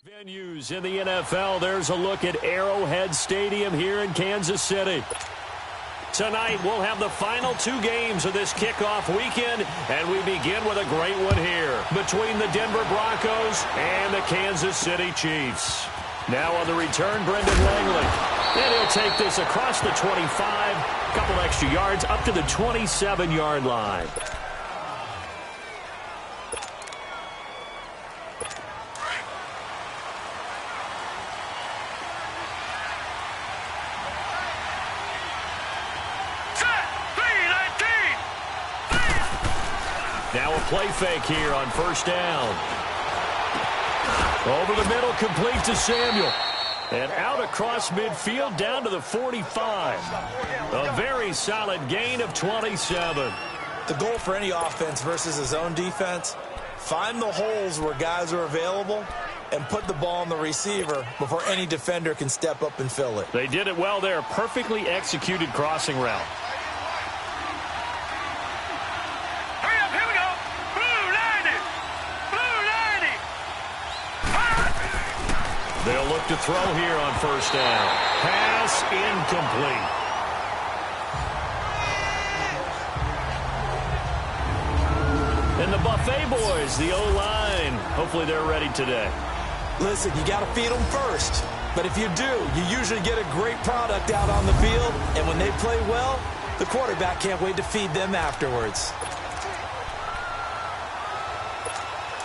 Venues in the NFL, there's a look at Arrowhead Stadium here in Kansas City. Tonight, we'll have the final two games of this kickoff weekend, and we begin with a great one here between the Denver Broncos and the Kansas City Chiefs. Now on the return, Brendan Langley. And he'll take this across the 25, a couple extra yards up to the 27-yard line. Now a play fake here on first down. Over the middle, complete to Samuel. And out across midfield, down to the 45. A very solid gain of 27. The goal for any offense versus his own defense, find the holes where guys are available and put the ball on the receiver before any defender can step up and fill it. They did it well there. Perfectly executed crossing route. They'll look to throw here on first down. Pass incomplete. And the Buffet boys, the O-line, hopefully they're ready today. Listen, you got to feed them first. But if you do, you usually get a great product out on the field. And when they play well, the quarterback can't wait to feed them afterwards.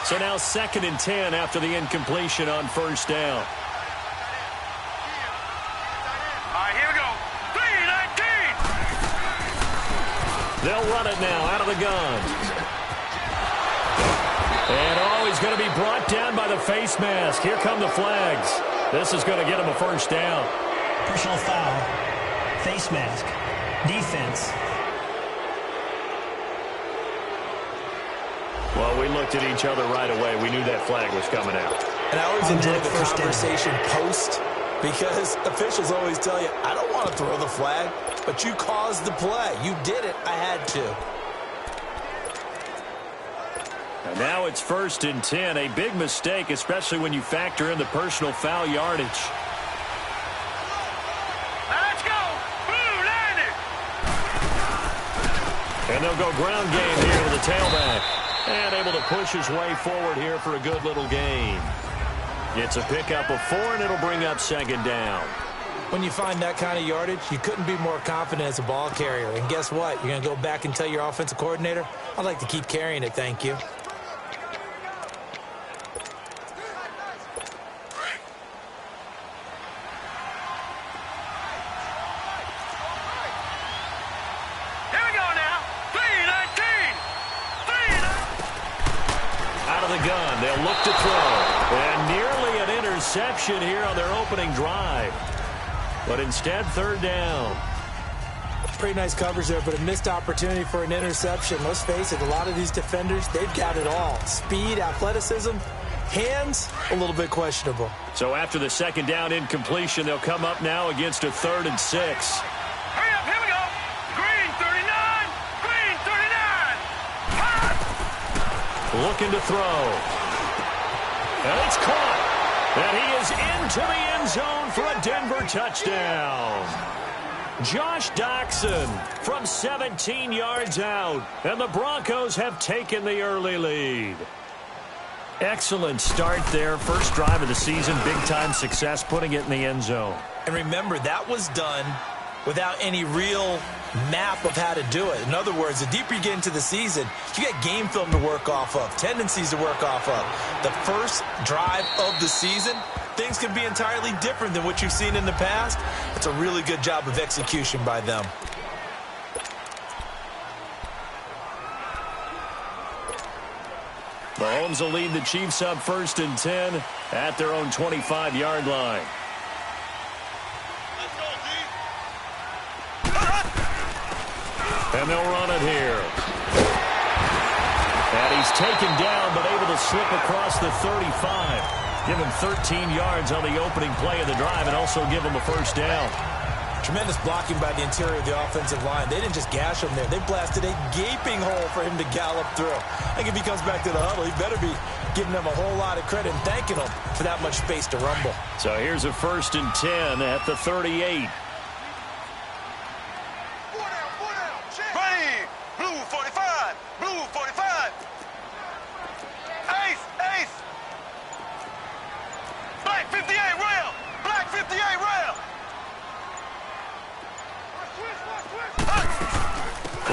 So now 2nd and 10 after the incompletion on first down. All right, here we go. 3-19. They'll run it now out of the gun. And he's going to be brought down by the face mask. Here come the flags. This is going to get him a first down. Personal foul. Face mask. Defense. Well, we looked at each other right away. We knew that flag was coming out. And I always enjoy the conversation post because officials always tell you, I don't want to throw the flag, but you caused the play. You did it. I had to. And now it's 1st and 10. A big mistake, especially when you factor in the personal foul yardage. Let's go. Blue landed. And they'll go ground game here with the tailback. And able to push his way forward here for a good little gain. It's a pickup of 4, and it'll bring up 2nd down. When you find that kind of yardage, you couldn't be more confident as a ball carrier. And guess what? You're going to go back and tell your offensive coordinator, I'd like to keep carrying it, thank you. Gun. They'll look to throw. And nearly an interception here on their opening drive. But instead, 3rd down. Pretty nice coverage there, but a missed opportunity for an interception. Let's face it, a lot of these defenders, they've got it all. Speed, athleticism, hands, a little bit questionable. So after the 2nd down incompletion, they'll come up now against a 3rd and 6. Hurry up, here we go. Green 39. Green 39. Looking to throw. And it's caught. And he is into the end zone for a Denver touchdown. Josh Doxson from 17 yards out. And the Broncos have taken the early lead. Excellent start there. First drive of the season. Big-time success putting it in the end zone. And remember, that was done without any real map of how to do it. In other words, the deeper you get into the season, you get game film to work off of, tendencies to work off of. The first drive of the season, things can be entirely different than what you've seen in the past. It's a really good job of execution by them. Mahomes will lead the Chiefs up 1st and 10 at their own 25-yard line. And they'll run it here. And he's taken down, but able to slip across the 35. Give him 13 yards on the opening play of the drive and also give him a first down. Tremendous blocking by the interior of the offensive line. They didn't just gash him there. They blasted a gaping hole for him to gallop through. I think if he comes back to the huddle, he better be giving them a whole lot of credit and thanking them for that much space to rumble. So here's a 1st and 10 at the 38. Ready. Blue 45. Blue 45. Ace. Ace. Black 58 rail. Black 58 rail.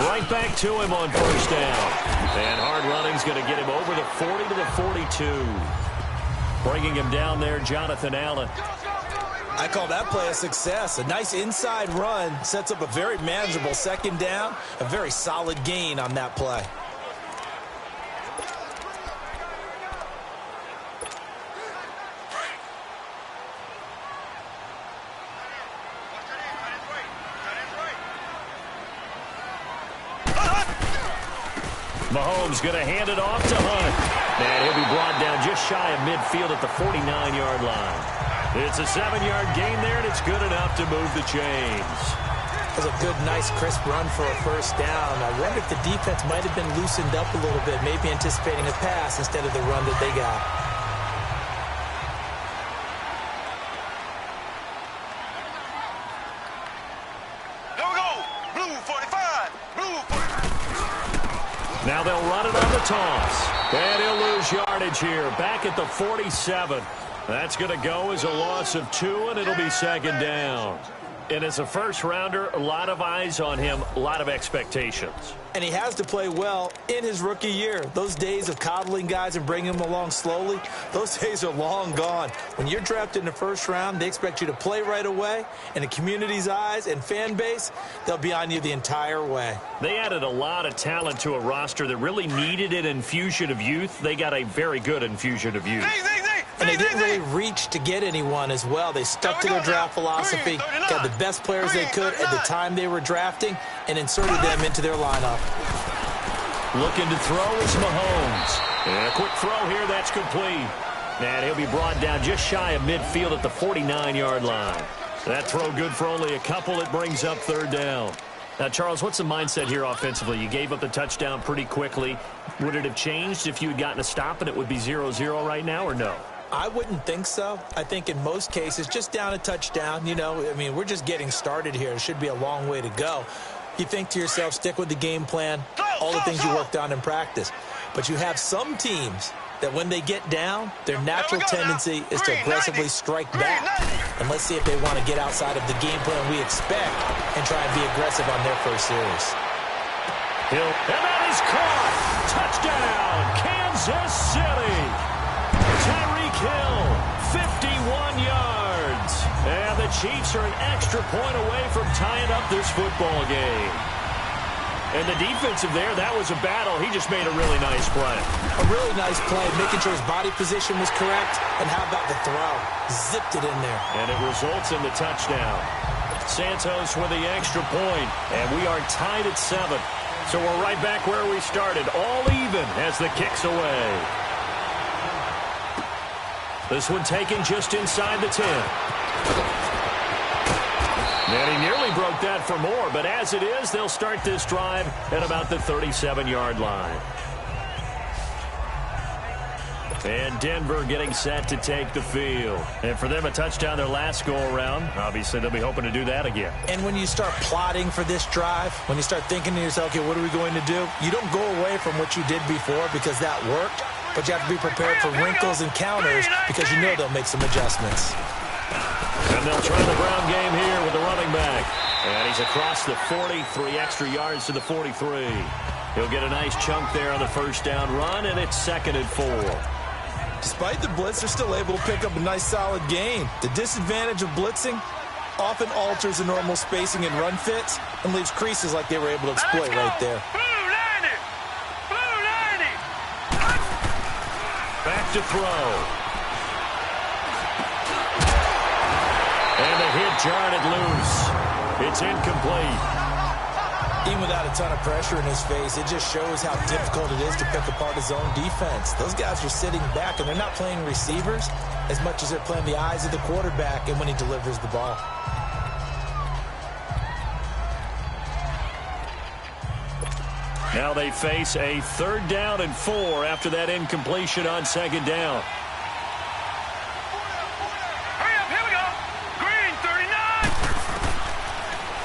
Right back to him on 1st down. And hard running's going to get him over the 40 to the 42. Bringing him down there, Jonathan Allen. I call that play a success. A nice inside run sets up a very manageable 2nd down. A very solid gain on that play. Mahomes going to hand it off to Hunt. And he'll be brought down just shy of midfield at the 49-yard line. It's a 7-yard gain there, and it's good enough to move the chains. That was a good, nice, crisp run for a 1st down. I wonder if the defense might have been loosened up a little bit, maybe anticipating a pass instead of the run that they got. There we go. Blue 45. Blue 45. Now they'll run it on the toss. And he'll lose yardage here, back at the 47. That's going to go as a loss of 2, and it'll be 2nd down. And as a 1st-rounder, a lot of eyes on him, a lot of expectations. And he has to play well in his rookie year. Those days of coddling guys and bringing them along slowly, those days are long gone. When you're drafted in the 1st round, they expect you to play right away. And the community's eyes and fan base, they'll be on you the entire way. They added a lot of talent to a roster that really needed an infusion of youth. They got a very good infusion of youth. And they didn't really reach to get anyone as well. They stuck to their draft philosophy, got the best players they could at the time they were drafting, and inserted them into their lineup. Looking to throw is Mahomes. And a quick throw here, that's complete. And he'll be brought down just shy of midfield at the 49-yard line. That throw good for only a couple. It brings up 3rd down. Now, Charles, what's the mindset here offensively? You gave up the touchdown pretty quickly. Would it have changed if you had gotten a stop and it would be 0-0 right now, or no? I wouldn't think so. I think in most cases, just down a touchdown, I mean, we're just getting started here. It should be a long way to go. You think to yourself, stick with the game plan, all the things you worked on in practice. But you have some teams that when they get down, their natural tendency is to aggressively strike back. And let's see if they want to get outside of the game plan we expect and try and be aggressive on their 1st series. And that is caught. Touchdown, Kansas City. Tyreek Hill, 51 yards. And the Chiefs are an extra point away from tying up this football game. And the defensive there, that was a battle. He just made a really nice play. A really nice play, making sure his body position was correct. And how about the throw? Zipped it in there. And it results in the touchdown. Santos with the extra point. And we are tied at 7. So we're right back where we started, all even as the kick's away. This one taken just inside the 10. And he nearly broke that for more, but as it is, they'll start this drive at about the 37-yard line. And Denver getting set to take the field. And for them, a touchdown their last go-around. Obviously, they'll be hoping to do that again. And when you start plotting for this drive, when you start thinking to yourself, okay, what are we going to do? You don't go away from what you did before because that worked. But you have to be prepared for wrinkles and counters because you know they'll make some adjustments. And they'll try the ground game here with the running back. And he's across the 40, 3 extra yards to the 43. He'll get a nice chunk there on the 1st down run, and it's 2nd and 4. Despite the blitz, they're still able to pick up a nice solid gain. The disadvantage of blitzing often alters the normal spacing and run fits and leaves creases like they were able to exploit right there. Back to throw. And the hit jarred it loose. It's incomplete. Even without a ton of pressure in his face, it just shows how difficult it is to pick apart his own defense. Those guys are sitting back, and they're not playing receivers as much as they're playing the eyes of the quarterback and when he delivers the ball. Now they face a 3rd down and 4 after that incompletion on 2nd down. Hurry up, here we go. Green, 39.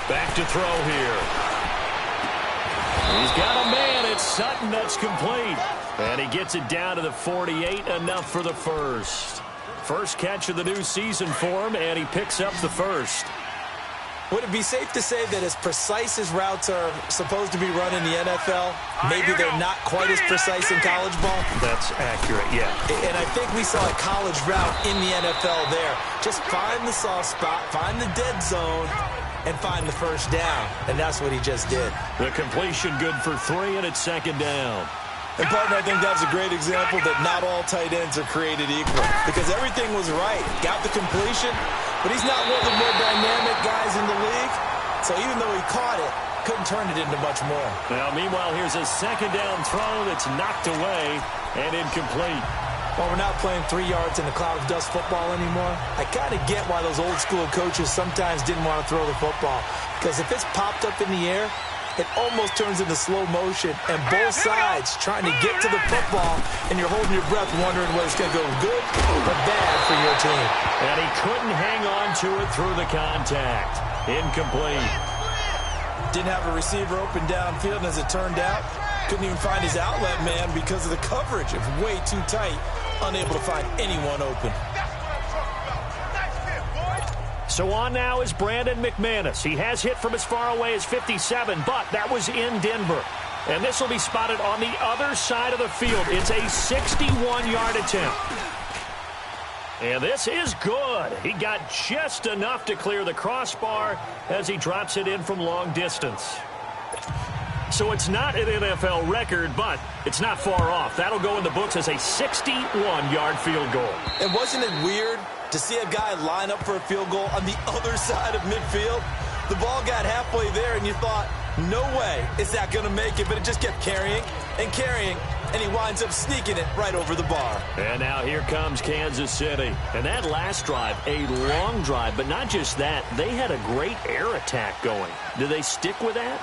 Back to throw here. He's got a man. It's Sutton that's complete. And he gets it down to the 48, enough for the first. First catch of the new season for him, and he picks up the first. Would it be safe to say that as precise as routes are supposed to be run in the NFL, maybe they're not quite as precise in college ball? That's accurate, yeah. And I think we saw a college route in the NFL there. Just find the soft spot, find the dead zone, and find the first down. And that's what he just did. The completion good for 3, and it's 2nd down. And, partner, I think that's a great example that not all tight ends are created equal, because everything was right. Got the completion, but he's not one of the more dynamic guys in the league. So even though he caught it, couldn't turn it into much more. Now, meanwhile, here's a 2nd down throw that's knocked away and incomplete. While we're not playing 3 yards in a cloud of dust football anymore, I kind of get why those old-school coaches sometimes didn't want to throw the football. Because if it's popped up in the air, it almost turns into slow motion, and both sides trying to get to the football, and you're holding your breath wondering whether it's going to go good or bad for your team. And he couldn't hang on to it through the contact. Incomplete. Didn't have a receiver open downfield, and as it turned out, couldn't even find his outlet man because of the coverage. It was way too tight, unable to find anyone open. So on now is Brandon McManus. He has hit from as far away as 57, but that was in Denver. And this will be spotted on the other side of the field. It's a 61-yard attempt. And this is good. He got just enough to clear the crossbar as he drops it in from long distance. So it's not an NFL record, but it's not far off. That'll go in the books as a 61-yard field goal. And wasn't it weird to see a guy line up for a field goal on the other side of midfield? The ball got halfway there, and you thought, no way is that going to make it, but it just kept carrying and carrying, and he winds up sneaking it right over the bar. And now here comes Kansas City. And that last drive, a long drive, but not just that, they had a great air attack going. Do they stick with that?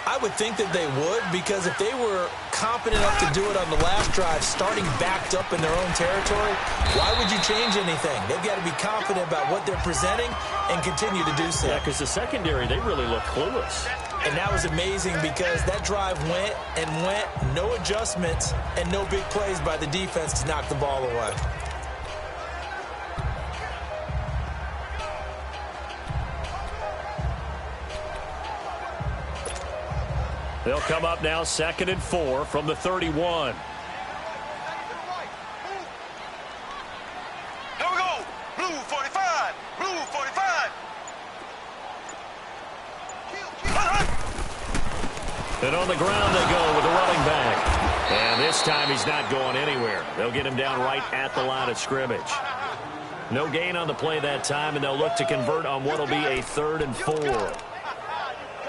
I would think that they would, because if they were confident enough to do it on the last drive, starting backed up in their own territory, why would you change anything? They've got to be confident about what they're presenting and continue to do so. Yeah, because the secondary, they really look clueless. And that was amazing because that drive went and went, no adjustments, and no big plays by the defense to knock the ball away. They'll come up now 2nd and 4 from the 31. Here we go. Blue 45. Blue 45. And on the ground they go with the running back. And this time he's not going anywhere. They'll get him down right at the line of scrimmage. No gain on the play that time, and they'll look to convert on what will be a 3rd and 4.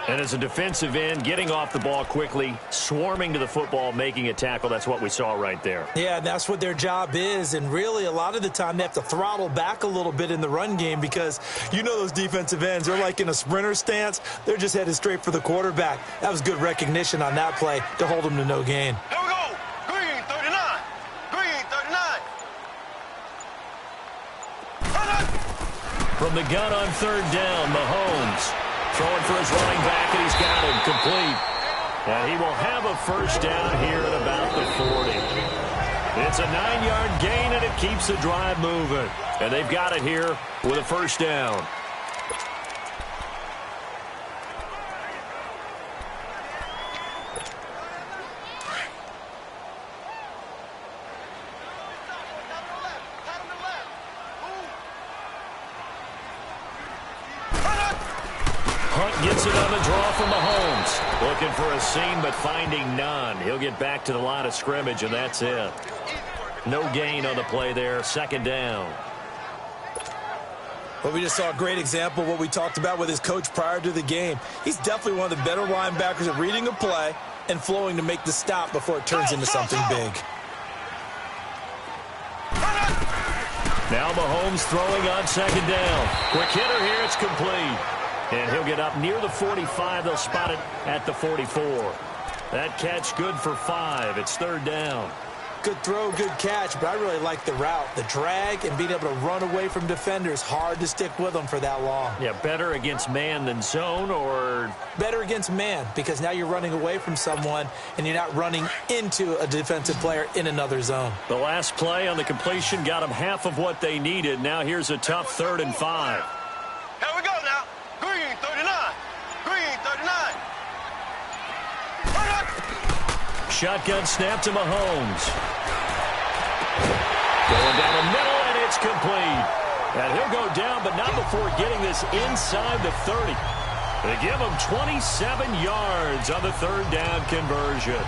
And as a defensive end, getting off the ball quickly, swarming to the football, making a tackle, that's what we saw right there. Yeah, that's what their job is. And really, a lot of the time, they have to throttle back a little bit in the run game because you know those defensive ends, they're like in a sprinter stance. They're just headed straight for the quarterback. That was good recognition on that play to hold them to no gain. Here we go. Green 39. Green 39. From the gun on 3rd down, Mahomes throwing for his running back, and he's got him complete. And he will have a first down here at about the 40. It's a 9-yard gain, and it keeps the drive moving. And they've got it here with a first down. Gets it on the draw from Mahomes. Looking for a seam, but finding none. He'll get back to the line of scrimmage, and that's it. No gain on the play there. 2nd down. Well, we just saw a great example of what we talked about with his coach prior to the game. He's definitely one of the better linebackers at reading a play and flowing to make the stop before it turns into something big. Now Mahomes throwing on 2nd down. Quick hitter here. It's complete. And he'll get up near the 45. They'll spot it at the 44. That catch good for 5. It's 3rd down. Good throw, good catch, but I really like the route. The drag and being able to run away from defenders, hard to stick with them for that long. Yeah, better against man than zone, or? Better against man, because now you're running away from someone and you're not running into a defensive player in another zone. The last play on the completion got them half of what they needed. Now here's a tough 3rd and 5. Here we go now. Green 39. Green 39. Shotgun snap to Mahomes. Going down the middle, and it's complete. And he'll go down, but not before getting this inside the 30. They give him 27 yards on the 3rd down conversion.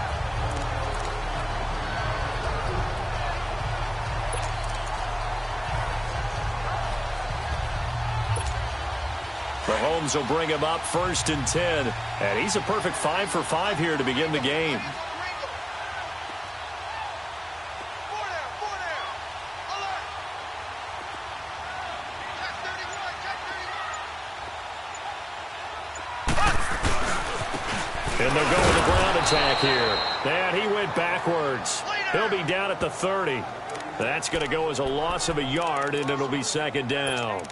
Mahomes will bring him up 1st and 10. And he's a perfect 5 for 5 here to begin the game. And they'll go with the ground attack here. And he went backwards. He'll be down at the 30. That's going to go as a loss of a yard, and it'll be 2nd down.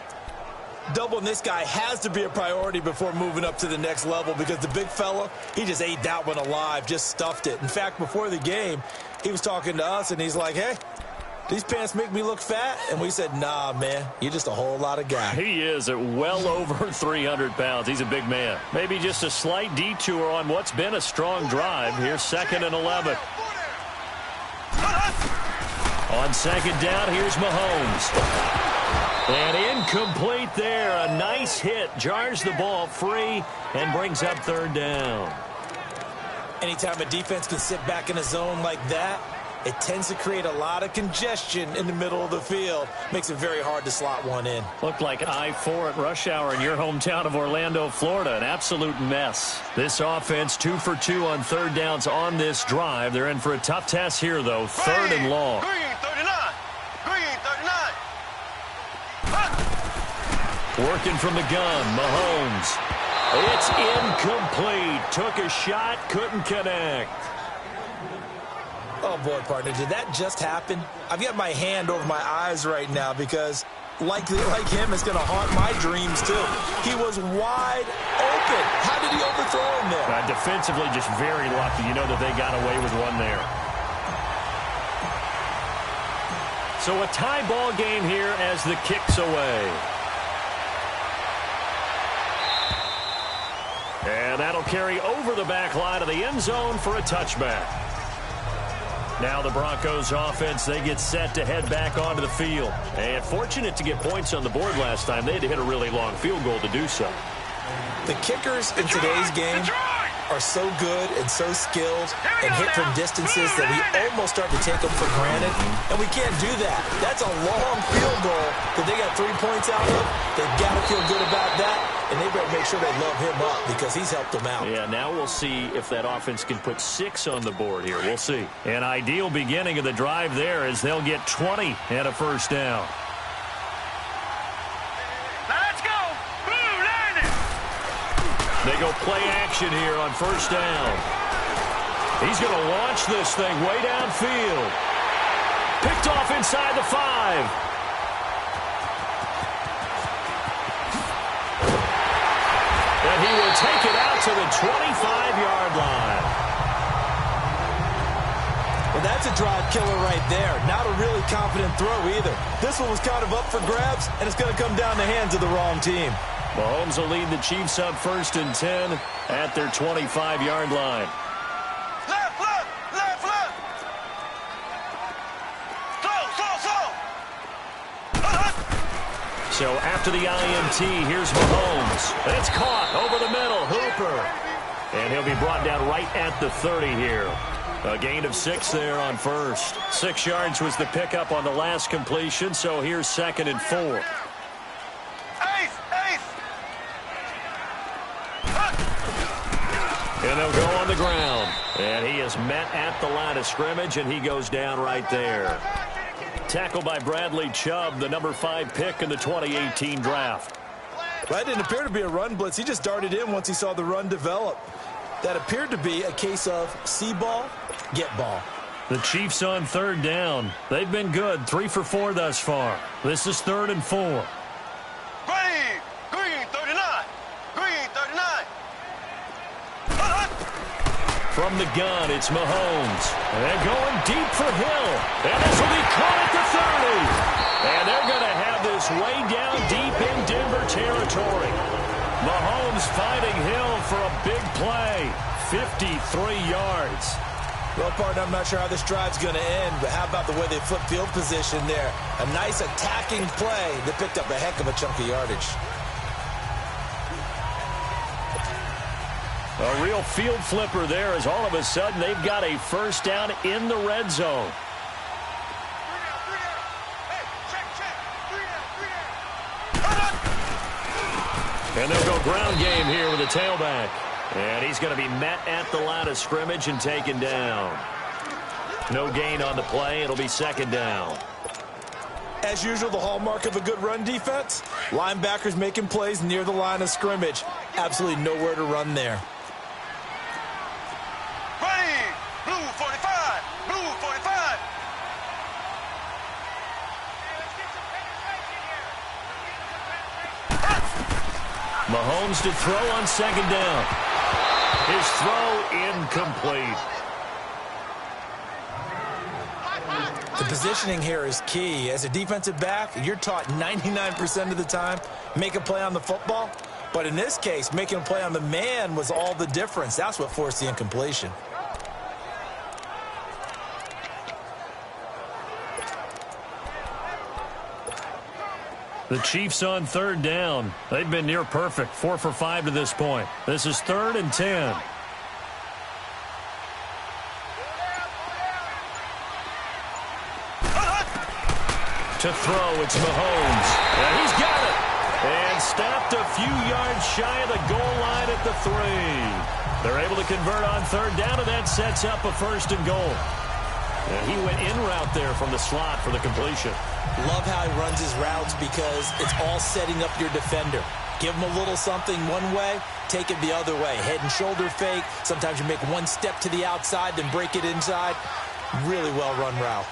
Doubling this guy has to be a priority before moving up to the next level, because the big fella, he just ate that one alive, just stuffed it. In fact, before the game, he was talking to us, and he's like, hey, these pants make me look fat? And we said, nah, man, you're just a whole lot of guy. He is at well over 300 pounds. He's a big man. Maybe just a slight detour on what's been a strong drive. Here's 2nd and 11. On 2nd down, here's Mahomes. And incomplete there. A nice hit. Jars the ball free and brings up 3rd down. Anytime a defense can sit back in a zone like that, it tends to create a lot of congestion in the middle of the field. Makes it very hard to slot one in. Looked like I-4 at rush hour in your hometown of Orlando, Florida. An absolute mess. This offense 2 for 2 on 3rd downs on this drive. They're in for a tough task here, though. 3rd and long. Green 39. Green 39. Working from the gun, Mahomes. It's incomplete. Took a shot, couldn't connect. Oh, boy, partner, did that just happen? I've got my hand over my eyes right now because, like him, it's going to haunt my dreams, too. He was wide open. How did he overthrow him there? Defensively, just very lucky. You know that they got away with one there. So a tie ball game here as the kick's away. And that'll carry over the back line of the end zone for a touchback. Now the Broncos offense, they get set to head back onto the field. And fortunate to get points on the board last time. They had to hit a really long field goal to do so. The kickers in today's game are so good and so skilled and hit from distances that we almost start to take them for granted. And we can't do that. That's a long field goal that they got 3 points out of. They've got to feel good about that. And they better make sure they love him up because he's helped them out. Yeah, now we'll see if that offense can put 6 on the board here. We'll see. An ideal beginning of the drive there as they'll get 20 and a 1st down. Let's go. Blue landing. They go play action here on 1st down. He's going to launch this thing way downfield. Picked off inside the 5. And he will take it out to the 25-yard line. Well, that's a drive killer right there. Not a really confident throw either. This one was kind of up for grabs, and it's going to come down the hands of the wrong team. Mahomes will lead the Chiefs up 1st and 10 at their 25-yard line. Left, left, left, left. So after the INT, here's Mahomes. It's caught over the middle. Hooper. And he'll be brought down right at the 30 here. A gain of 6 there on 1st. 6 yards was the pickup on the last completion, so here's 2nd and 4. Ace, ace. And they'll go on the ground. And he is met at the line of scrimmage, and he goes down right there. Tackled by Bradley Chubb, the number 5 pick in the 2018 draft. That didn't appear to be a run blitz. He just darted in once he saw the run develop. That appeared to be a case of see ball, get ball. The Chiefs on third down. They've been good, 3 for 4 thus far. This is 3rd and 4. Green 39. Green 39. From the gun, it's Mahomes. And they're going deep for Hill. And this will be caught at the 30. And they're going to have this way down deep in Denver territory. Mahomes fighting Hill for a big play. 53 yards. Well, partner, I'm not sure how this drive's going to end, but how about the way they flip field position there? A nice attacking play that picked up a heck of a chunk of yardage. A real field flipper there, as all of a sudden they've got a first down in the red zone. And they'll go ground game here with a tailback. And he's going to be met at the line of scrimmage and taken down. No gain on the play. It'll be 2nd down. As usual, the hallmark of a good run defense, linebackers making plays near the line of scrimmage. Absolutely nowhere to run there. Ready. Blue 45. Blue 45. Mahomes to throw on 2nd down. His throw incomplete. The positioning here is key. As a defensive back, you're taught 99% of the time, make a play on the football. But in this case, making a play on the man was all the difference. That's what forced the incompletion. The Chiefs on 3rd down. They've been near perfect, 4 for 5 to this point. This is 3rd and 10. To throw, it's Mahomes. And he's got it. And stopped a few yards shy of the goal line at the 3. They're able to convert on 3rd down, and that sets up a 1st and goal. And he went in route there from the slot for the completion. Love how he runs his routes because it's all setting up your defender. Give him a little something one way, take it the other way. Head and shoulder fake. Sometimes you make one step to the outside, then break it inside. Really well run route.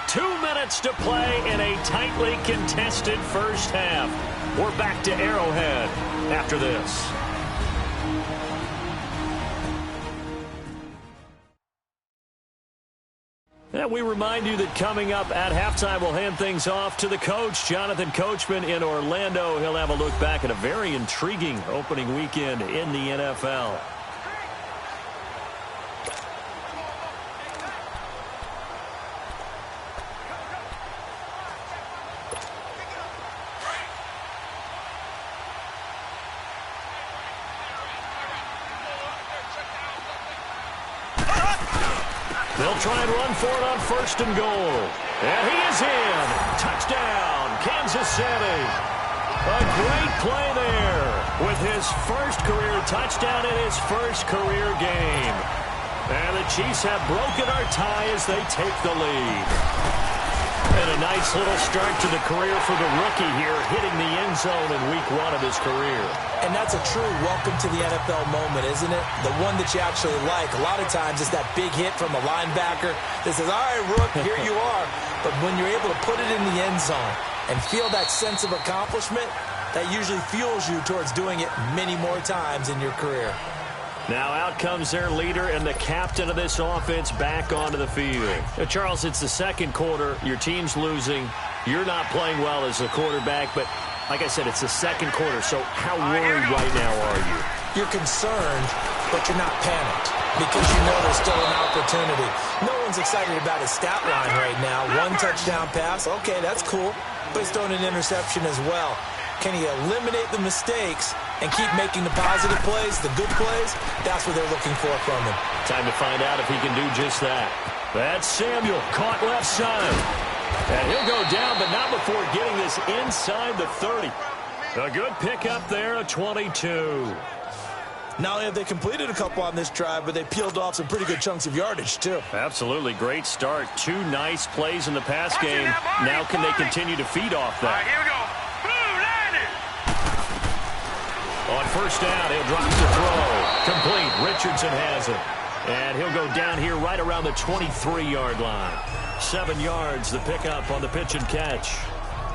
Two minutes to play in a tightly contested first half. We're back to Arrowhead after this. And we remind you that coming up at halftime, we'll hand things off to the coach, Jonathan Coachman in Orlando. He'll have a look back at a very intriguing opening weekend in the NFL. They'll try and run for it on 1st and goal. And he is in. Touchdown, Kansas City. A great play there with his first career touchdown in his first career game. And the Chiefs have broken our tie as they take the lead. And a nice little start to the career for the rookie here, hitting the end zone in week 1 of his career. And that's a true welcome to the NFL moment, isn't it? The one that you actually like. A lot of times it's that big hit from a linebacker that says, all right, Rook, here you are. But when you're able to put it in the end zone and feel that sense of accomplishment, that usually fuels you towards doing it many more times in your career. Now out comes their leader and the captain of this offense back onto the field. Now, Charles, it's the second quarter. Your team's losing. You're not playing well as a quarterback, but like I said, it's the second quarter. So how worried right now are you? You're concerned, but you're not panicked because you know there's still an opportunity. No one's excited about his stat line right now. 1 touchdown pass. Okay, that's cool. But he's throwing an interception as well. Can he eliminate the mistakes and keep making the positive plays, the good plays? That's what they're looking for from him. Time to find out if he can do just that. That's Samuel, caught left side. And he'll go down, but not before getting this inside the 30. A good pickup there, a 22. Not only have they completed a couple on this drive, but they peeled off some pretty good chunks of yardage, too. Absolutely. Great start. 2 nice plays in the pass game. Now can they continue to feed off that? All right, here we go. On first down, he'll drop the throw. Complete. Richardson has it. And he'll go down here right around the 23-yard line. 7 yards, the pickup on the pitch and catch.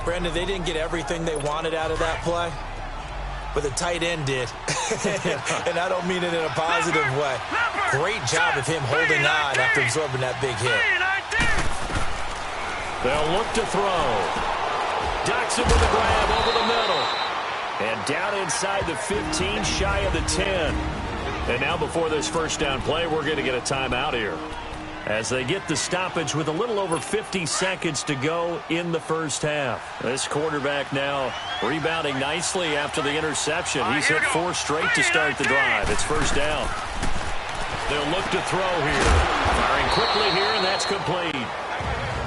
Brandon, they didn't get everything they wanted out of that play, but the tight end did. And I don't mean it in a positive way. Great job of him holding on after absorbing that big hit. They'll look to throw. Doxson with a grab over the middle. And down inside the 15, shy of the 10. And now before this first down play, we're going to get a timeout here, as they get the stoppage with a little over 50 seconds to go in the first half. This quarterback now rebounding nicely after the interception. He's hit 4 straight to start the drive. It's first down. They'll look to throw here. Firing quickly here, and that's complete.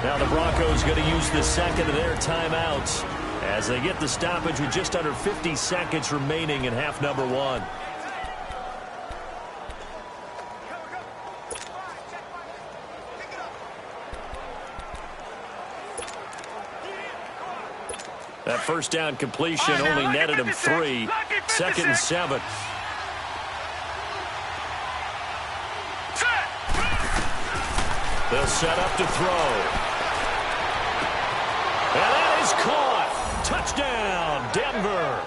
Now the Broncos going to use the second of their timeouts as they get the stoppage with just under 50 seconds remaining in half number 1. That first down completion only netted him 3. 2nd and 7. They'll set up to throw. And that is caught. Touchdown, Denver.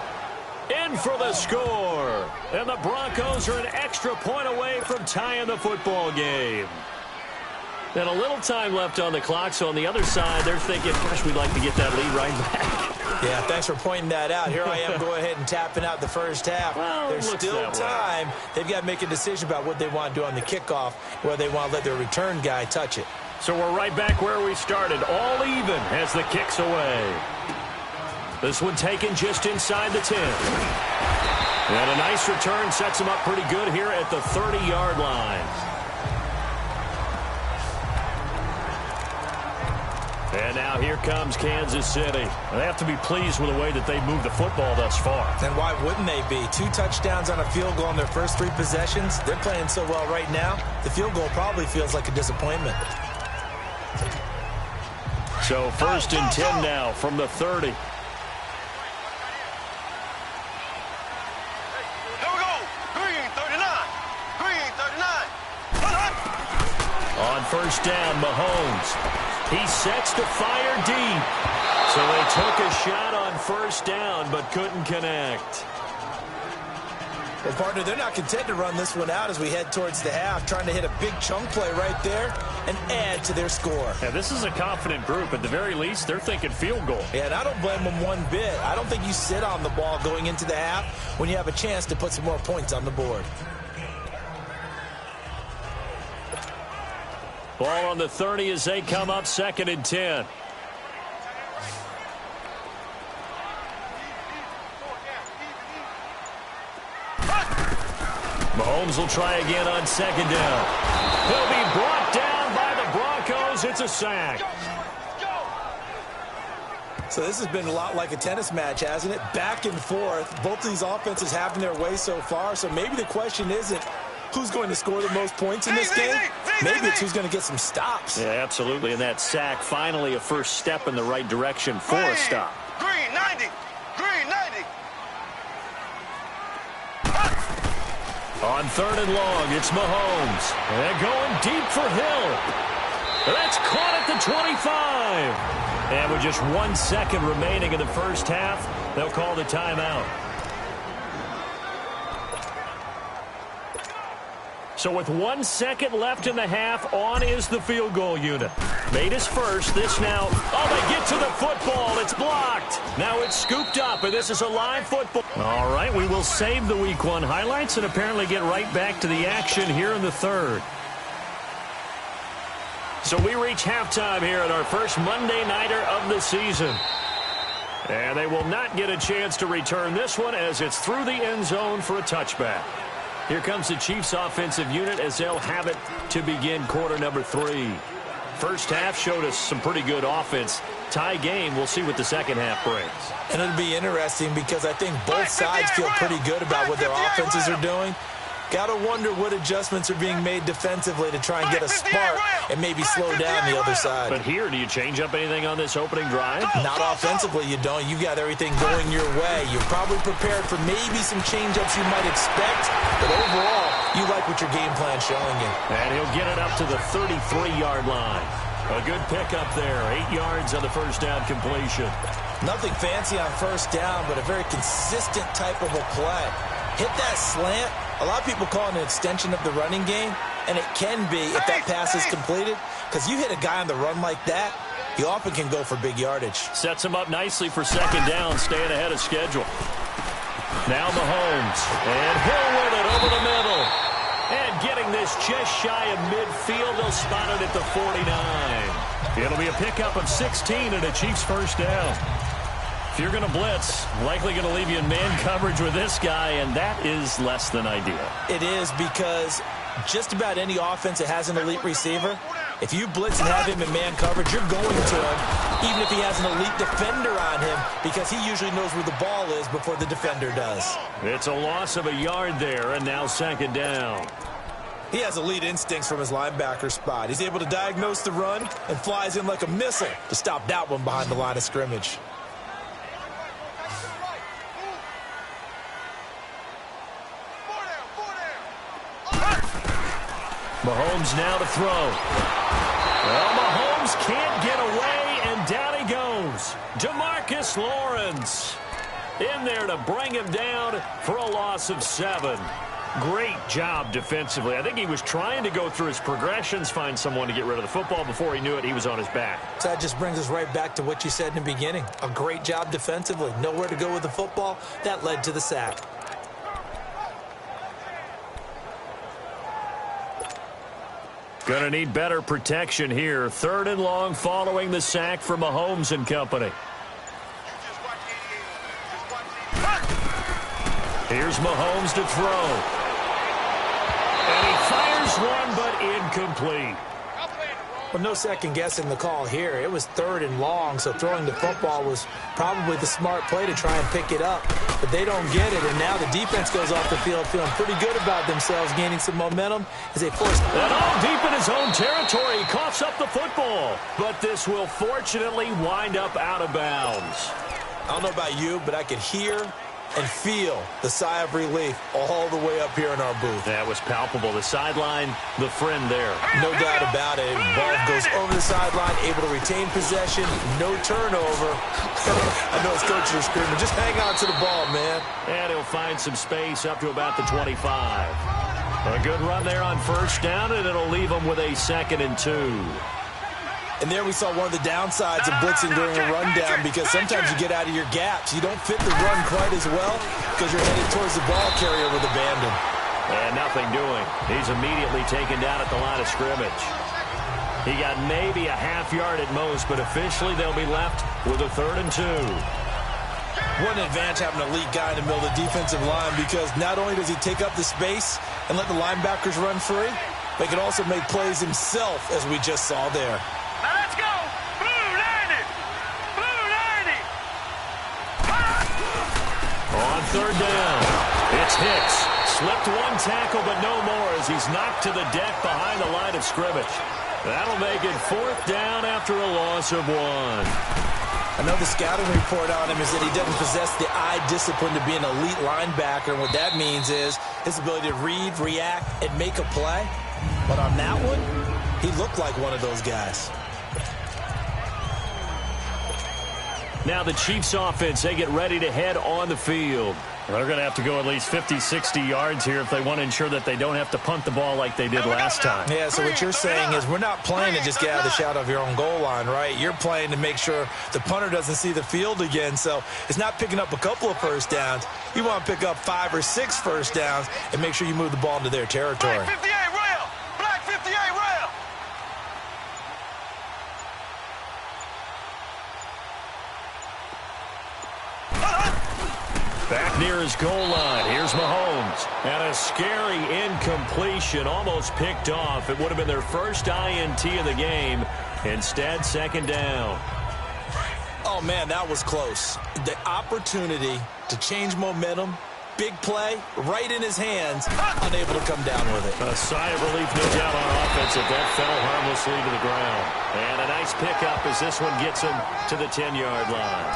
In for the score. And the Broncos are an extra point away from tying the football game. And a little time left on the clock, so on the other side, they're thinking, gosh, we'd like to get that lead right back. Yeah, thanks for pointing that out. Here I am going ahead and tapping out the first half. Well, there's still time. They've got to make a decision about what they want to do on the kickoff, whether they want to let their return guy touch it. So we're right back where we started, all even as the kick's away. This one taken just inside the 10. And a nice return sets them up pretty good here at the 30-yard line. And now here comes Kansas City. They have to be pleased with the way that they've moved the football thus far. And why wouldn't they be? 2 touchdowns on a field goal in their first 3 possessions. They're playing so well right now, the field goal probably feels like a disappointment. So first and 10 now from the 30. Here we go. Green 39. Green 39. On first down, Mahomes. He sets to fire deep. So they took a shot on first down, but couldn't connect. Well, partner, they're not content to run this one out as we head towards the half, trying to hit a big chunk play right there and add to their score. Yeah, this is a confident group. At the very least, they're thinking field goal. Yeah, and I don't blame them one bit. I don't think you sit on the ball going into the half when you have a chance to put some more points on the board. Ball on the 30 as they come up, 2nd and 10. Mahomes will try again on 2nd down. He'll be brought down by the Broncos. It's a sack. So this has been a lot like a tennis match, hasn't it? Back and forth. Both of these offenses having their way so far. So maybe the question isn't who's going to score the most points in this game. Maybe it's who's going to get some stops. Yeah, absolutely. And that sack, finally a first step in the right direction for a stop. Green 90. Green 90. On 3rd and long, it's Mahomes. They're going deep for Hill. That's caught at the 25. And with just 1 second remaining in the first half, they'll call the timeout. So with 1 second left in the half, on is the field goal unit. Made his first. This now, they get to the football. It's blocked. Now it's scooped up, and this is a live football. All right, we will save the Week 1 highlights and apparently get right back to the action here in the 3rd. So we reach halftime here at our first Monday Nighter of the season. And they will not get a chance to return this one as it's through the end zone for a touchback. Here comes the Chiefs offensive unit as they'll have it to begin quarter number 3. First half showed us some pretty good offense. Tie game, we'll see what the second half brings. And it'll be interesting because I think both sides feel pretty good about what their offenses are doing. Gotta wonder what adjustments are being made defensively to try and get a spark and maybe slow down the other side. But here, do you change up anything on this opening drive? Not offensively, you don't. You've got everything going your way. You're probably prepared for maybe some change-ups you might expect, but overall, you like what your game plan's showing you. And he'll get it up to the 33-yard line. A good pickup there. 8 yards on the first down completion. Nothing fancy on first down, but a very consistent type of a play. Hit that slant. A lot of people call it an extension of the running game, and it can be if that pass is completed, because you hit a guy on the run like that, he often can go for big yardage. Sets him up nicely for second down, staying ahead of schedule. Now Mahomes, and Hill with it over the middle. And getting this just shy of midfield, they'll spot it at the 49. It'll be a pickup of 16 and a Chiefs first down. If you're going to blitz, likely going to leave you in man coverage with this guy, and that is less than ideal. It is, because just about any offense that has an elite receiver, if you blitz and have him in man coverage, you're going to him, even if he has an elite defender on him, because he usually knows where the ball is before the defender does. It's a loss of a yard there, and now second down. He has elite instincts from his linebacker spot. He's able to diagnose the run and flies in like a missile to stop that one behind the line of scrimmage. Mahomes now to throw. Well, Mahomes can't get away, and down he goes. DeMarcus Lawrence in there to bring him down for a loss of 7. Great job defensively. I think he was trying to go through his progressions, find someone to get rid of the football. Before he knew it, he was on his back. So that just brings us right back to what you said in the beginning. A great job defensively. Nowhere to go with the football. That led to the sack. Going to need better protection here. 3rd and long following the sack from Mahomes and company. Here's Mahomes to throw. And he fires one, but incomplete. Well, no second guessing the call here. It was 3rd and long, so throwing the football was probably the smart play to try and pick it up. But they don't get it, and now the defense goes off the field feeling pretty good about themselves, gaining some momentum as they force. And all deep in his own territory, he coughs up the football. But this will fortunately wind up out of bounds. I don't know about you, but I could hear and feel the sigh of relief all the way up here in our booth. That was palpable. The sideline, the friend there. No doubt about it. Ball goes over the sideline, able to retain possession, no turnover. I know his coaches are screaming, just hang on to the ball, man. And he'll find some space up to about the 25. A good run there on first down, and it'll leave him with a 2nd and 2. And there we saw one of the downsides of blitzing during a rundown, because sometimes you get out of your gaps. You don't fit the run quite as well because you're headed towards the ball carrier with abandon. And nothing doing. He's immediately taken down at the line of scrimmage. He got maybe a half yard at most, but officially they'll be left with a 3rd and 2. What an advantage having an elite guy in the middle of the defensive line, because not only does he take up the space and let the linebackers run free, but he can also make plays himself, as we just saw there. Now let's go! Blue 90! Blue 90! On 3rd down, it's Hicks. Slipped one tackle, but no more as he's knocked to the deck behind the line of scrimmage. That'll make it 4th down after a loss of 1. I know the scouting report on him is that he doesn't possess the eye discipline to be an elite linebacker. And what that means is his ability to read, react, and make a play. But on that one, he looked like one of those guys. Now the Chiefs offense, they get ready to head on the field. They're going to have to go at least 50, 60 yards here if they want to ensure that they don't have to punt the ball like they did last time. Yeah, so what you're saying is we're not playing to just get out of the shadow of your own goal line, right? You're playing to make sure the punter doesn't see the field again. So it's not picking up a couple of first downs. You want to pick up 5 or 6 first downs and make sure you move the ball into their territory. Black 58 rail! Black 58 rail! Back near his goal line. Here's Mahomes. And a scary incompletion, almost picked off. It would have been their first INT of the game. Instead, 2nd down. Oh, man, that was close. The opportunity to change momentum Big play, right in his hands, unable to come down with it. A sigh of relief, no doubt, on offense if that fell harmlessly to the ground. And a nice pickup as this one gets him to the 10-yard line.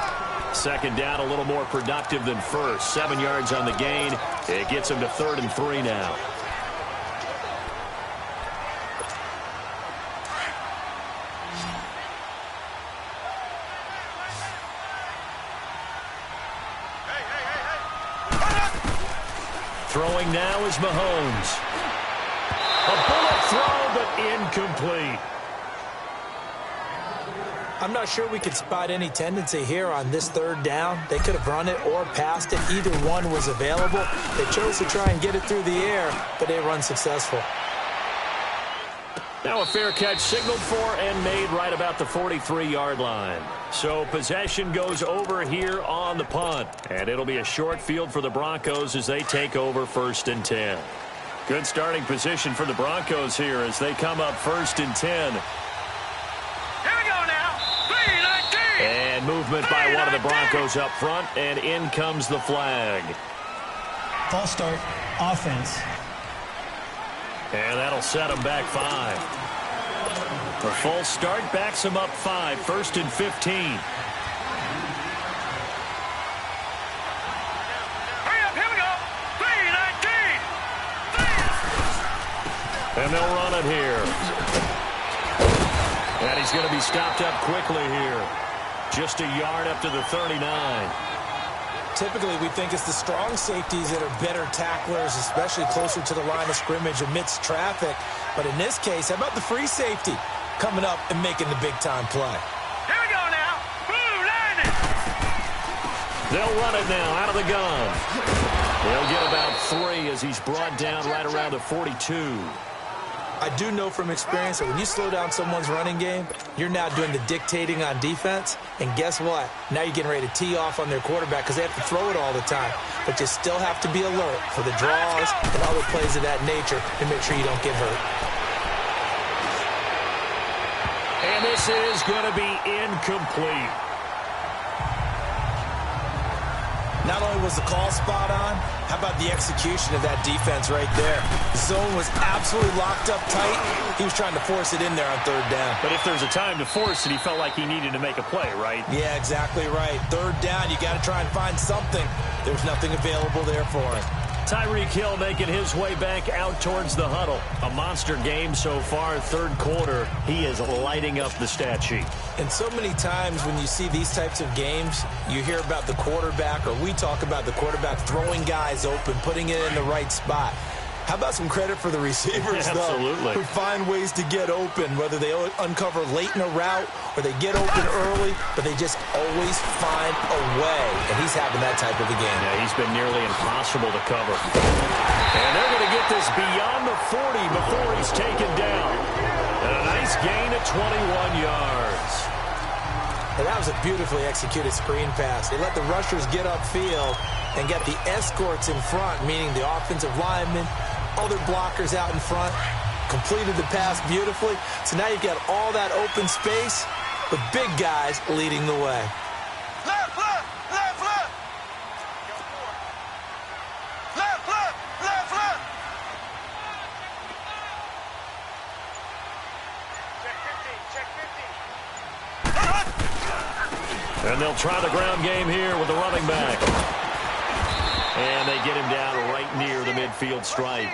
Second down, a little more productive than first. 7 yards on the gain. It gets him to 3rd and 3 now. Throwing now is Mahomes. A bullet throw, but incomplete. I'm not sure we could spot any tendency here on this 3rd down. They could have run it or passed it. Either one was available. They chose to try and get it through the air, but they were unsuccessful. Now a fair catch signaled for and made right about the 43-yard line. So possession goes over here on the punt. And it'll be a short field for the Broncos as they take over 1st and 10. Good starting position for the Broncos here as they come up 1st and 10. Here we go now. 3-19. And movement by one of the Broncos up front, and in comes the flag. False start, offense. And that'll set him back 5. The false start backs him up 5, 1st and 15. Hurry up, here we go. 3-19. And they'll run it here. And he's going to be stopped up quickly here. Just a yard up to the 39. Typically, we think it's the strong safeties that are better tacklers, especially closer to the line of scrimmage amidst traffic. But in this case, how about the free safety coming up and making the big-time play? Here we go now. Blue line. They'll run it now out of the gun. They'll get about 3 as he's brought down right around the 42. I do know from experience that when you slow down someone's running game, you're now doing the dictating on defense. And guess what? Now you're getting ready to tee off on their quarterback because they have to throw it all the time. But you still have to be alert for the draws and other plays of that nature and make sure you don't get hurt. And this is going to be incomplete. Not only was the call spot on, how about the execution of that defense right there? The zone was absolutely locked up tight. He was trying to force it in there on 3rd down. But if there's a time to force it, he felt like he needed to make a play, right? Yeah, exactly right. 3rd down, you got to try and find something. There was nothing available there for him. Tyreek Hill making his way back out towards the huddle. A monster game so far, 3rd quarter. He is lighting up the stat sheet. And so many times when you see these types of games, you hear about the quarterback, or we talk about the quarterback throwing guys open, putting it in the right spot. How about some credit for the receivers, Absolutely. though, who find ways to get open, whether they uncover late in a route or they get open early, but they just always find a way. And he's having that type of a game. Yeah, he's been nearly impossible to cover. And they're going to get this beyond the 40 before he's taken down. And a nice gain at 21 yards. And that was a beautifully executed screen pass. They let the rushers get upfield and get the escorts in front, meaning the offensive linemen, other blockers out in front, completed the pass beautifully. So now you've got all that open space with big guys leading the way. Left, left, left, left. Left, left, left, left. Check 50, check 50. And they'll try the ground game here with the running back. And they get him down right near the midfield stripe.